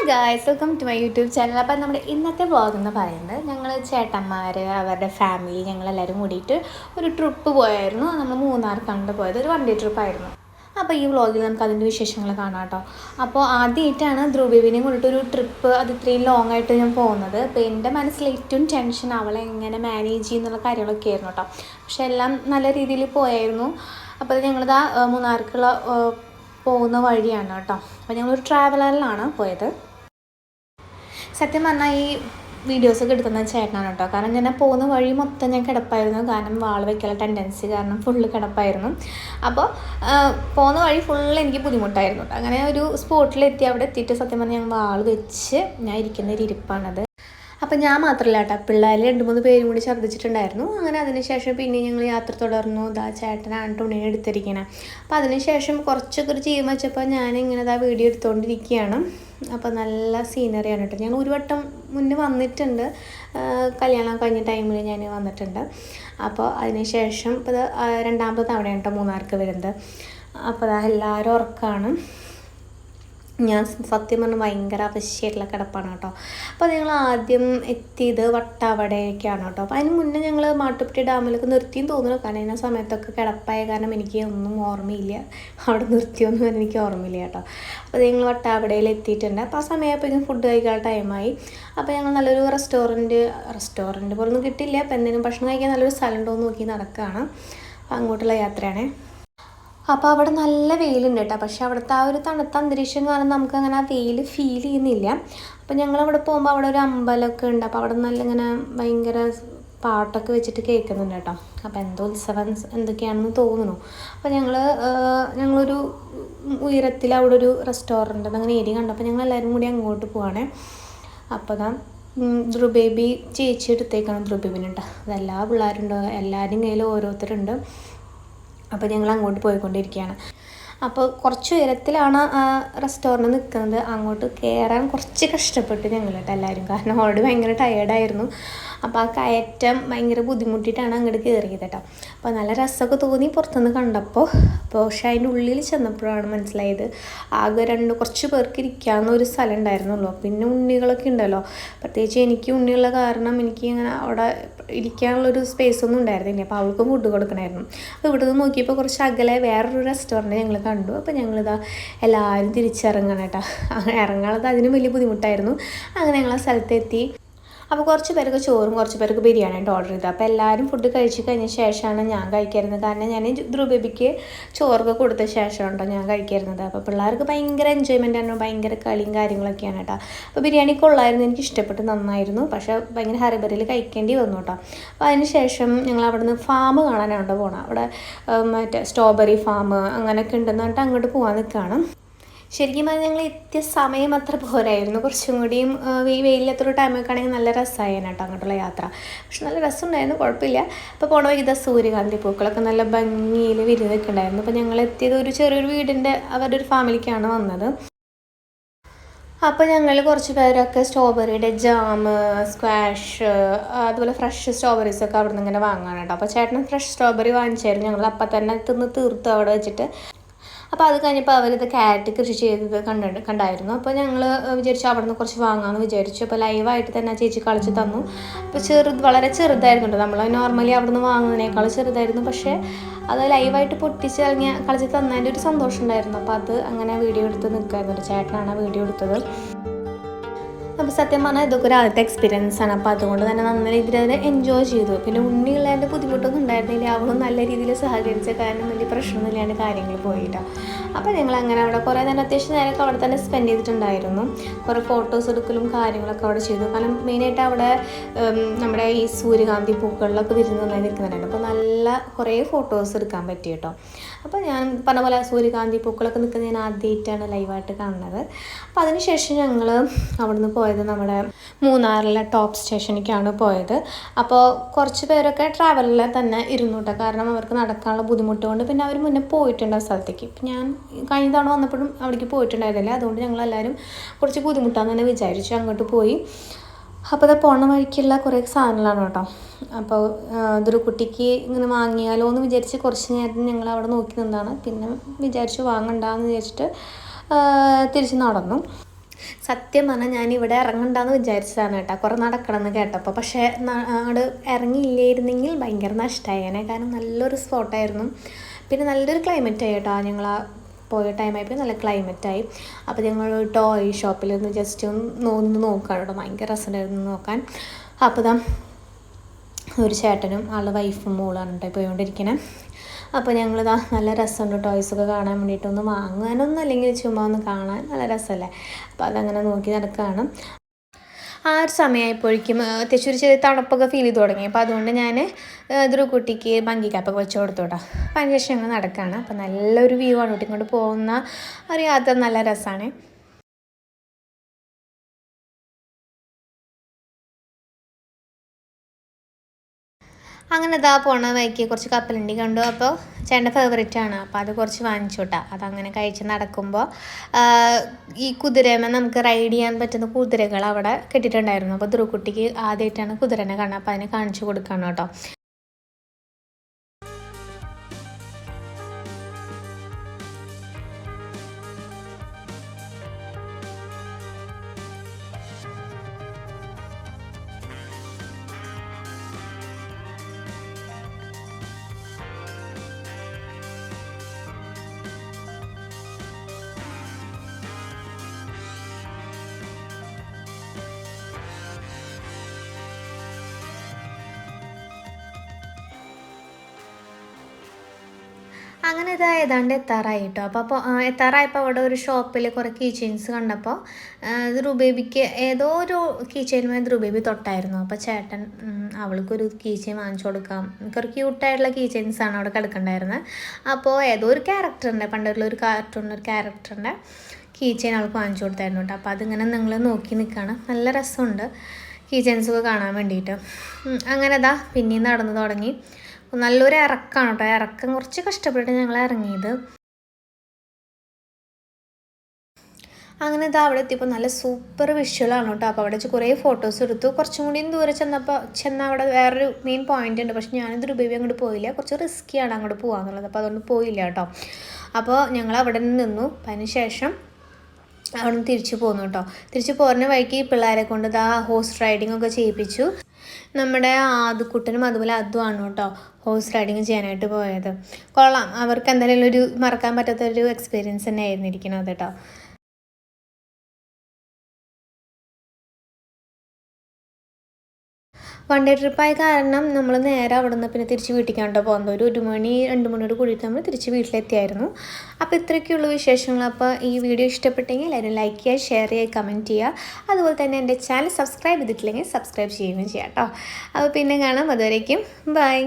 Guys, welcome to my YouTube channel. അപ്പം നമ്മുടെ ഇന്നത്തെ വ്ളോഗ് എന്ന് പറയുന്നത് ഞങ്ങൾ ചേട്ടന്മാർ അവരുടെ ഫാമിലി ഞങ്ങളെല്ലാവരും കൂടിയിട്ട് ഒരു ട്രിപ്പ് പോയായിരുന്നു. നമ്മൾ മൂന്നാർക്കാണ്ട് പോയത്, ഒരു 1 ഡേ ട്രിപ്പായിരുന്നു. അപ്പോൾ ഈ വ്ളോഗിൽ നമുക്ക് അതിൻ്റെ വിശേഷങ്ങൾ കാണാം കേട്ടോ. അപ്പോൾ ആദ്യമായിട്ടാണ് ധ്രുവബേബിനെയും കൊണ്ടിട്ടൊരു ട്രിപ്പ് അത് ഇത്രയും ലോങ് ആയിട്ട് ഞാൻ പോകുന്നത്. അപ്പോൾ എൻ്റെ മനസ്സിൽ ഏറ്റവും ടെൻഷൻ അവളെ എങ്ങനെ മാനേജ് ചെയ്യുന്നുള്ള കാര്യങ്ങളൊക്കെ ആയിരുന്നു കേട്ടോ. പക്ഷെ എല്ലാം നല്ല രീതിയിൽ പോയായിരുന്നു. അപ്പോൾ ഞങ്ങളിതാ മൂന്നാർക്കുള്ള പോകുന്ന വഴിയാണ് കേട്ടോ. അപ്പോൾ ഞങ്ങളൊരു ട്രാവലറിലാണ് പോയത്. സത്യം പറഞ്ഞാൽ ഈ വീഡിയോസൊക്കെ എടുക്കുന്നത് ചേട്ടനാണ് കേട്ടോ. കാരണം ഞാൻ പോകുന്ന വഴി മൊത്തം ഞാൻ കിടപ്പായിരുന്നു. കാരണം വാൾ വയ്ക്കാനുള്ള ടെൻഡൻസി കാരണം ഫുള്ള് കിടപ്പായിരുന്നു. അപ്പോൾ പോകുന്ന വഴി ഫുള്ള് എനിക്ക് ബുദ്ധിമുട്ടായിരുന്നു കേട്ടോ. അങ്ങനെ ഒരു സ്പോട്ടിലെത്തി. അവിടെ എത്തിയിട്ട് സത്യം പറഞ്ഞാൽ ഞാൻ വാൾ വെച്ച് ഞാൻ ഇരിക്കുന്ന ഒരു ഇരിപ്പാണത്. അപ്പം ഞാൻ മാത്രമല്ല കേട്ടോ, പിള്ളേർ 2-3 പേരും കൂടി ഛർദ്ദിച്ചിട്ടുണ്ടായിരുന്നു. അങ്ങനെ അതിനുശേഷം പിന്നെ ഞങ്ങൾ യാത്ര തുടർന്നു. ചേട്ടനാണ് തുണിയെ എടുത്തിരിക്കണേ. അപ്പോൾ അതിനുശേഷം കുറച്ചൊക്കെ ഒരു ചെയ്യുമ്പോൾ വെച്ചപ്പോൾ ഞാനിങ്ങനെ വീഡിയോ എടുത്തുകൊണ്ടിരിക്കുകയാണ്. അപ്പോൾ നല്ല സീനറിയാണ് കേട്ടോ. ഞാൻ ഒരു വട്ടം മുന്നേ വന്നിട്ടുണ്ട്, കല്യാണം കഴിഞ്ഞ ടൈമിൽ ഞാൻ വന്നിട്ടുണ്ട്. അപ്പോൾ അതിനുശേഷം ഇപ്പോൾ രണ്ടാമത്തെ തവണയാണ് കേട്ടോ മൂന്നാർക്ക് വരുന്നത്. അപ്പോൾ എല്ലാവരും ഉറക്കമാണ്. ഞാൻ സത്യം പറഞ്ഞാൽ ഭയങ്കര അവശ്യമായിട്ടുള്ള കിടപ്പാണ് കേട്ടോ. അപ്പോൾ ഞങ്ങൾ ആദ്യം എത്തിയത് വട്ടാവടയൊക്കെയാണ് കേട്ടോ. അപ്പോൾ അതിന് മുന്നേ ഞങ്ങൾ മാട്ടുപ്പെട്ടി ഡാമിലൊക്കെ നിർത്തിയും തോന്നുന്നു. കാരണം ആ സമയത്തൊക്കെ കിടപ്പായ കാരണം എനിക്ക് ഒന്നും ഓർമ്മയില്ല, അവിടെ നിർത്തിയൊന്നും എനിക്ക് ഓർമ്മയില്ല കേട്ടോ. അപ്പോൾ ഞങ്ങൾ വട്ടാവടയിൽ എത്തിയിട്ടുണ്ട്. അപ്പോൾ ആ സമയമായപ്പോഴേക്കും ഫുഡ് കഴിക്കാൻ ടൈമായി. അപ്പോൾ ഞങ്ങൾ നല്ലൊരു റെസ്റ്റോറൻറ്റ് പോലൊന്നും കിട്ടില്ല. അപ്പോൾ എന്തെങ്കിലും ഭക്ഷണം കഴിക്കാൻ നല്ലൊരു സ്ഥലം ഉണ്ടോ എന്ന് നോക്കി നടക്കുകയാണ്. അപ്പോൾ അങ്ങോട്ടുള്ള യാത്രയാണ്. അപ്പോൾ അവിടെ നല്ല വെയിലുണ്ട് കേട്ടോ. പക്ഷേ അവിടുത്തെ ആ ഒരു തണുത്ത അന്തരീക്ഷം കാരണം നമുക്കങ്ങനെ ആ വെയിൽ ഫീൽ ചെയ്യുന്നില്ല. അപ്പോൾ ഞങ്ങളവിടെ പോകുമ്പോൾ അവിടെ ഒരു അമ്പലമൊക്കെ ഉണ്ട്. അപ്പോൾ അവിടെ നല്ല ഇങ്ങനെ ഭയങ്കര പാട്ടൊക്കെ വെച്ചിട്ട് കേൾക്കുന്നുണ്ട് കേട്ടോ. അപ്പോൾ എന്തോ ഉത്സവം എന്തൊക്കെയാണെന്ന് തോന്നുന്നു. അപ്പോൾ ഞങ്ങളൊരു ഉയരത്തിൽ അവിടെ ഒരു റെസ്റ്റോറൻറ്റ് അങ്ങനെ ഏരിയ കണ്ടപ്പോൾ ഞങ്ങൾ എല്ലാവരും കൂടി അങ്ങോട്ട് പോവാണേ. അപ്പോൾ ധ്രുവബേബി ചേച്ചി എടുത്തേക്കാണ് ധ്രുവബേബിന് കേട്ടോ. അതെല്ലാ പിള്ളേരുണ്ടോ, എല്ലാവരും കയ്യിൽ ഓരോരുത്തരുണ്ട്. അപ്പോൾ ഞങ്ങൾ അങ്ങോട്ട് പോയിക്കൊണ്ടിരിക്കുകയാണ്. അപ്പോൾ കുറച്ച് ഉയരത്തിലാണ് ആ റെസ്റ്റോറൻറ്റ് നിൽക്കുന്നത്. അങ്ങോട്ട് കയറാൻ കുറച്ച് കഷ്ടപ്പെട്ടു ഞങ്ങൾ കേട്ടോ എല്ലാവരും. കാരണം ഓൾറെഡി ഭയങ്കര ടയേർഡായിരുന്നു. അപ്പോൾ ആ കയറ്റം ഭയങ്കര ബുദ്ധിമുട്ടിയിട്ടാണ് അങ്ങോട്ട് കയറിയത് കേട്ടോ. അപ്പോൾ നല്ല രസമൊക്കെ തോന്നി പുറത്തുനിന്ന് കണ്ടപ്പോൾ. പക്ഷേ അതിൻ്റെ ഉള്ളിൽ ചെന്നപ്പോഴാണ് മനസ്സിലായത് ആകെ കുറച്ച് പേർക്ക് ഇരിക്കാവുന്ന ഒരു സ്ഥലം ഉണ്ടായിരുന്നുള്ളൂ. പിന്നെ ഉണ്ണികളൊക്കെ ഉണ്ടല്ലോ, പ്രത്യേകിച്ച് എനിക്ക് ഉണ്ണിയുള്ള കാരണം എനിക്ക് ഇങ്ങനെ അവിടെ ഇരിക്കാനുള്ളൊരു സ്പേസൊന്നും ഉണ്ടായിരുന്നില്ല. അപ്പോൾ അവൾക്കും ഫുഡ് കൊടുക്കണമായിരുന്നു. അപ്പോൾ ഇവിടെ നിന്ന് നോക്കിയപ്പോൾ കുറച്ച് അകലെ വേറൊരു റെസ്റ്റോറൻറ്റ് ഞങ്ങൾ കണ്ടു. അപ്പോൾ ഞങ്ങളിതാ എല്ലാവരും തിരിച്ചിറങ്ങണം കേട്ടോ. ഇറങ്ങാനുള്ളത് അതിനും വലിയ ബുദ്ധിമുട്ടായിരുന്നു. അങ്ങനെ ഞങ്ങൾ ആ സ്ഥലത്തെത്തി. അപ്പോൾ കുറച്ച് പേർക്ക് ചോറും കുറച്ച് പേർക്ക് ബിരിയാണിയായിട്ട് ഓർഡർ ചെയ്തത്. അപ്പോൾ എല്ലാവരും ഫുഡ് കഴിച്ച് കഴിഞ്ഞ ശേഷമാണ് ഞാൻ കഴിക്കാറുള്ളത്. കാരണം ഞാൻ ധ്രുവബേബിക്ക് ചോറൊക്കെ കൊടുത്ത ശേഷമാണ് കേട്ടോ ഞാൻ കഴിക്കാറുള്ളത്. അപ്പോൾ പിള്ളേർക്ക് ഭയങ്കര എൻജോയ്മെൻ്റ് ആണ്, ഭയങ്കര കളിയും കാര്യങ്ങളൊക്കെയാണ് കേട്ടോ. അപ്പോൾ ബിരിയാണി കൊള്ളായിരുന്നു, എനിക്ക് ഇഷ്ടപ്പെട്ട് നന്നായിരുന്നു. പക്ഷേ ഭയങ്കര ഹറിബറിയിൽ കഴിക്കേണ്ടി വന്നു കേട്ടോ. അപ്പോൾ അതിന് ശേഷം ഞങ്ങൾ അവിടെ നിന്ന് ഫാം കാണാനാണ് പോകണം. അവിടെ മറ്റേ സ്ട്രോബെറി ഫാം അങ്ങനെയൊക്കെ ഉണ്ടെന്ന് പറഞ്ഞിട്ട് അങ്ങോട്ട് പോകാൻ നിൽക്കുകയാണ്. ശരിക്കും പറഞ്ഞാൽ ഞങ്ങൾ എത്തിയ സമയം അത്ര പോരായിരുന്നു. കുറച്ചും കൂടിയും വെയിലത്തൊരു ടൈമൊക്കെ ആണെങ്കിൽ നല്ല രസമായിരുന്നു കേട്ടോ അങ്ങോട്ടുള്ള യാത്ര. പക്ഷെ നല്ല രസമുണ്ടായിരുന്നു, കുഴപ്പമില്ല. അപ്പോൾ പോണ ഇതാ സൂര്യകാന്തി പൂക്കളൊക്കെ നല്ല ഭംഗിയിൽ വിരിഞ്ഞൊക്കെ ഉണ്ടായിരുന്നു. അപ്പോൾ ഞങ്ങൾ എത്തിയത് ഒരു ചെറിയൊരു വീടിൻ്റെ അവരുടെ ഒരു ഫാമിലിക്കാണ് വന്നത്. അപ്പോൾ ഞങ്ങൾ കുറച്ച് പേരൊക്കെ സ്ട്രോബെറിയുടെ ജാം, സ്ക്വാഷ്, അതുപോലെ ഫ്രഷ് സ്ട്രോബെറീസൊക്കെ അവിടെ നിന്ന് ഇങ്ങനെ വാങ്ങാൻ കേട്ടോ. അപ്പോൾ ചേട്ടൻ ഫ്രഷ് സ്ട്രോബെറി വാങ്ങിച്ചായിരുന്നു. ഞങ്ങൾ അപ്പം തന്നെ തീർത്ത് അവിടെ വെച്ചിട്ട്. അപ്പോൾ അത് കഴിഞ്ഞപ്പോൾ അവരിത് ക്യാരറ്റ് കൃഷി ചെയ്തത് കണ്ടായിരുന്നു. അപ്പോൾ ഞങ്ങൾ വിചാരിച്ചു അവിടെ നിന്ന് കുറച്ച് വാങ്ങാമെന്ന് വിചാരിച്ചു. അപ്പോൾ ലൈവായിട്ട് തന്നെ ചേച്ചി കളിച്ച് തന്നു. അപ്പോൾ വളരെ ചെറുതായിരുന്നു. നമ്മൾ നോർമലി അവിടെ നിന്ന് വാങ്ങുന്നതിനേക്കാൾ ചെറുതായിരുന്നു. പക്ഷേ അത് ലൈവായിട്ട് പൊട്ടിച്ച് കളിച്ച് തന്നതിൻ്റെ ഒരു സന്തോഷം ഉണ്ടായിരുന്നു. അപ്പോൾ അത് അങ്ങനെ വീഡിയോ എടുത്ത് നിൽക്കായിരുന്നു. ചേട്ടനാണ് വീഡിയോ എടുത്തത്. അപ്പോൾ സത്യം പറഞ്ഞാൽ ഇതൊക്കെ ഒരു ആദ്യത്തെ എക്സ്പീരിയൻസ് ആണ്. അപ്പോൾ അതുകൊണ്ട് തന്നെ നല്ല രീതിയിൽ അത് എൻജോയ് ചെയ്തു. പിന്നെ ഉണ്ണിയുള്ളതിൻ്റെ ബുദ്ധിമുട്ടൊന്നും ഉണ്ടായിരുന്നില്ല. അവളും നല്ല രീതിയിൽ സഹകരിച്ച കാരണം വലിയ പ്രശ്നമൊന്നുമില്ലാണ്ട് കാര്യങ്ങൾ പോയിട്ടോ. അപ്പോൾ ഞങ്ങൾ അങ്ങനെ അവിടെ കുറേ നേരം അത്യാവശ്യം നേരമൊക്കെ അവിടെ തന്നെ സ്പെൻഡ് ചെയ്തിട്ടുണ്ടായിരുന്നു. കുറേ ഫോട്ടോസ് എടുക്കലും കാര്യങ്ങളൊക്കെ അവിടെ ചെയ്തു. കാരണം മെയിനായിട്ട് അവിടെ നമ്മുടെ ഈ സൂര്യകാന്തി പൂക്കളിലൊക്കെ വിരിഞ്ഞ് നന്നായി നിൽക്കുന്നുണ്ട്. അപ്പോൾ നല്ല കുറേ ഫോട്ടോസ് എടുക്കാൻ പറ്റി കേട്ടോ. അപ്പോൾ ഞാൻ പറഞ്ഞ പോലെ സൂര്യകാന്തി പൂക്കളൊക്കെ നിൽക്കുന്നത് ഞാൻ ആദ്യമായിട്ടാണ് ലൈവായിട്ട് കാണുന്നത്. അപ്പോൾ അതിനുശേഷം ഞങ്ങൾ അവിടെ നിന്ന് പോയത് നമ്മുടെ മൂന്നാറിലെ ടോപ്പ് സ്റ്റേഷനിലേക്കാണ് പോയത്. അപ്പോൾ കുറച്ച് പേരൊക്കെ ട്രാവലിൽ തന്നെ ഇരുന്നു കേട്ടോ. കാരണം അവർക്ക് നടക്കാനുള്ള ബുദ്ധിമുട്ട് കൊണ്ട്. പിന്നെ അവർ മുന്നേ പോയിട്ടുണ്ട് ആ സ്ഥലത്തേക്ക്. ഇപ്പം ഞാൻ കഴിഞ്ഞ തവണ വന്നപ്പോഴും അവിടേക്ക് പോയിട്ടുണ്ടായിരുന്നില്ല. അതുകൊണ്ട് ഞങ്ങളെല്ലാവരും കുറച്ച് ബുദ്ധിമുട്ടാന്ന് തന്നെ വിചാരിച്ചു അങ്ങോട്ട് പോയി. അപ്പോൾ അത് പോണ വഴിക്കുള്ള കുറേ സാധനങ്ങളാണ് കേട്ടോ. അപ്പോൾ ഇതൊരു കുട്ടിക്ക് ഇങ്ങനെ വാങ്ങിയാലോ എന്ന് വിചാരിച്ച് കുറച്ച് നേരം ഞങ്ങൾ അവിടെ നോക്കി നിന്നതാണ്. പിന്നെ വിചാരിച്ചു വാങ്ങണ്ടെന്ന് വിചാരിച്ചിട്ട് തിരിച്ച് നടന്നു. സത്യം പറഞ്ഞാൽ ഞാനിവിടെ ഇറങ്ങണ്ടെന്ന് വിചാരിച്ചതാണ് കേട്ടോ, കുറേ നടക്കണമെന്ന് കേട്ടപ്പോൾ. പക്ഷേ അങ്ങോട്ട് ഇറങ്ങിയില്ലായിരുന്നെങ്കിൽ ഭയങ്കര നഷ്ടമായേനെ, കാരണം നല്ലൊരു സ്പോട്ടായിരുന്നു. പിന്നെ നല്ലൊരു ക്ലൈമറ്റായി കേട്ടോ, ഞങ്ങൾ ആ പോയ ടൈമായപ്പോൾ നല്ല ക്ലൈമറ്റായി. അപ്പോൾ ഞങ്ങൾ ടോയ് ഷോപ്പിൽ ഒന്ന് ജസ്റ്റ് ഒന്ന് നോക്കുകയാണ് കേട്ടോ, ഭയങ്കര രസമുണ്ടായിരുന്നു നോക്കാൻ. അപ്പോൾ ഇതാ ഒരു ചേട്ടനും ആളുടെ വൈഫും മോളാണ് കേട്ടോ പോയിക്കൊണ്ടിരിക്കുന്നത്. അപ്പോൾ ഞങ്ങളിതാ നല്ല രസമുണ്ട് ടോയ്സൊക്കെ കാണാൻ വേണ്ടിയിട്ടൊന്ന് വാങ്ങാനൊന്നും അല്ലെങ്കിൽ ചുമ്മാ ഒന്ന് കാണാൻ നല്ല രസമല്ലേ. അപ്പോൾ അതങ്ങനെ നോക്കി നടക്കുകയാണ്. ആ ഒരു സമയമായപ്പോഴേക്കും അത്യാവശ്യം ഒരു ചെറിയ തണുപ്പൊക്കെ ഫീൽ ചെയ്ത് തുടങ്ങി. അപ്പോൾ അതുകൊണ്ട് ഞാൻ ധ്രുവക്കുട്ടിക്ക് ബങ്കി ക്യാപ്പൊക്കെ വെച്ച് കൊടുത്തു കേട്ടോ. അപ്പോൾ അതിന് ശേഷം ഞങ്ങൾ നടക്കുകയാണ്. അപ്പോൾ നല്ലൊരു വ്യൂ ആണ് കേട്ടോ, ഇങ്ങോട്ട് പോകുന്ന ഒരു യാത്ര നല്ല രസമാണ്. അങ്ങനെ ഇതാ പോണ വഴിക്ക് കുറച്ച് കപ്പലണ്ടി കണ്ടു. അപ്പോൾ ചേട്ടൻ്റെ ഫേവറേറ്റാണ്, അപ്പോൾ അത് കുറച്ച് വാങ്ങിച്ചു കേട്ടോ. അതങ്ങനെ കഴിച്ച് നടക്കുമ്പോൾ ഈ കുതിരമേ നമുക്ക് റൈഡ് ചെയ്യാൻ പറ്റുന്ന കുതിരകൾ അവിടെ കെട്ടിയിട്ടുണ്ടായിരുന്നു. അപ്പോൾ ധ്രുവക്കുട്ടിക്ക് ആദ്യമായിട്ടാണ് കുതിരനെ കാണുന്നത്, അപ്പോൾ അതിനെ കാണിച്ചു കൊടുക്കണം കേട്ടോ. അങ്ങനെ ഇതാ ഏതാണ്ട് എത്താറായി കേട്ടോ. അപ്പോൾ എത്താറായപ്പോൾ അവിടെ ഒരു ഷോപ്പിൽ കുറേ കീ ചെയിൻസ് കണ്ടപ്പോൾ ധ്രുവബേബിക്ക് ഏതോ ഒരു കീ ചെയിനുമായി ധ്രുവബേബി തൊട്ടായിരുന്നു. അപ്പോൾ ചേട്ടൻ അവൾക്കൊരു കീ ചെയിൻ വാങ്ങിച്ചു കൊടുക്കാം, കുറേ ക്യൂട്ടായിട്ടുള്ള കീ ചെയിൻസാണ് അവിടെ കിടക്കണ്ടായിരുന്നത്. അപ്പോൾ ഏതോ ഒരു ക്യാരക്ടറിൻ്റെ, പണ്ടുള്ളൊരു കാർട്ടൂണിൻ്റെ ഒരു ക്യാരക്ടറിൻ്റെ കീ ചെയിൻ അവൾക്ക് വാങ്ങിച്ചു കൊടുത്തായിരുന്നു കേട്ടോ. അപ്പോൾ അതിങ്ങനെ നിങ്ങൾ നോക്കി നിൽക്കുകയാണ്, നല്ല രസമുണ്ട് കീ ചെയിൻസൊക്കെ കാണാൻ വേണ്ടിയിട്ട്. അങ്ങനെ ഇതാ പിന്നെയും നടന്നു തുടങ്ങി. നല്ലൊരു ഇറക്കമാണ് കേട്ടോ, ഇറക്കം കുറച്ച് കഷ്ടപ്പെട്ട് ഞങ്ങൾ ഇറങ്ങിയത്. അങ്ങനെ ഇതാ അവിടെ എത്തിയപ്പോൾ നല്ല സൂപ്പർ വിഷ്വലാണ് കേട്ടോ. അപ്പോൾ അവിടെ കുറേ ഫോട്ടോസ് എടുത്തു. കുറച്ചും കൂടിയും ദൂരെ ചെന്നാൽ അവിടെ വേറൊരു മെയിൻ പോയിൻ്റ് ഉണ്ട്, പക്ഷെ ഞാനിത് ധ്രുവബേബി അങ്ങോട്ട് പോയില്ല, കുറച്ച് റിസ്ക്കിയാണ് അങ്ങോട്ട് പോകാമെന്നുള്ളത്. അപ്പോൾ അതുകൊണ്ട് പോയില്ല കേട്ടോ. അപ്പോൾ ഞങ്ങൾ അവിടെ നിന്നു. അതിന് ശേഷം അവിടെ നിന്ന് തിരിച്ചു പോന്നു കേട്ടോ. തിരിച്ചു പോരുന്ന വഴിക്ക് പിള്ളേരെ കൊണ്ട് ഇതാ ഹോഴ്സ് റൈഡിങ് ഒക്കെ ചെയ്യിപ്പിച്ചു. നമ്മുടെ ആദ്യക്കുട്ടനും അതുപോലെ അതുമാണ് കേട്ടോ ഹോഴ്സ് റൈഡിങ് ചെയ്യാനായിട്ട് പോയത്. കൊള്ളാം, അവർക്ക് എന്തായാലും ഒരു മറക്കാൻ പറ്റാത്തൊരു എക്സ്പീരിയൻസ് തന്നെ ആയിരുന്നു ഇരിക്കുന്നത് കേട്ടോ. വൺ ഡേ ട്രിപ്പായ കാരണം നമ്മൾ നേരെ അവിടെ നിന്ന് പിന്നെ തിരിച്ച് വീട്ടിലേക്കാണ്ടോ പോകുന്നത്. ഒരു മണി 2 മണിയോട് കൂടിയിട്ട് നമ്മൾ തിരിച്ച് വീട്ടിലെത്തിയായിരുന്നു. അപ്പോൾ ഇത്രയൊക്കെയുള്ള വിശേഷങ്ങൾ. അപ്പോൾ ഈ വീഡിയോ ഇഷ്ടപ്പെട്ടെങ്കിൽ എല്ലാവരും ലൈക്ക് ചെയ്യുക, ഷെയർ ചെയ്യുക, കമൻറ്റ് ചെയ്യുക. അതുപോലെ തന്നെ എൻ്റെ ചാനൽ സബ്സ്ക്രൈബ് ചെയ്തിട്ടില്ലെങ്കിൽ സബ്സ്ക്രൈബ് ചെയ്യുകയും ചെയ്യാം കേട്ടോ. അപ്പോൾ പിന്നെ കാണാം, അതുവരേക്കും ബൈ.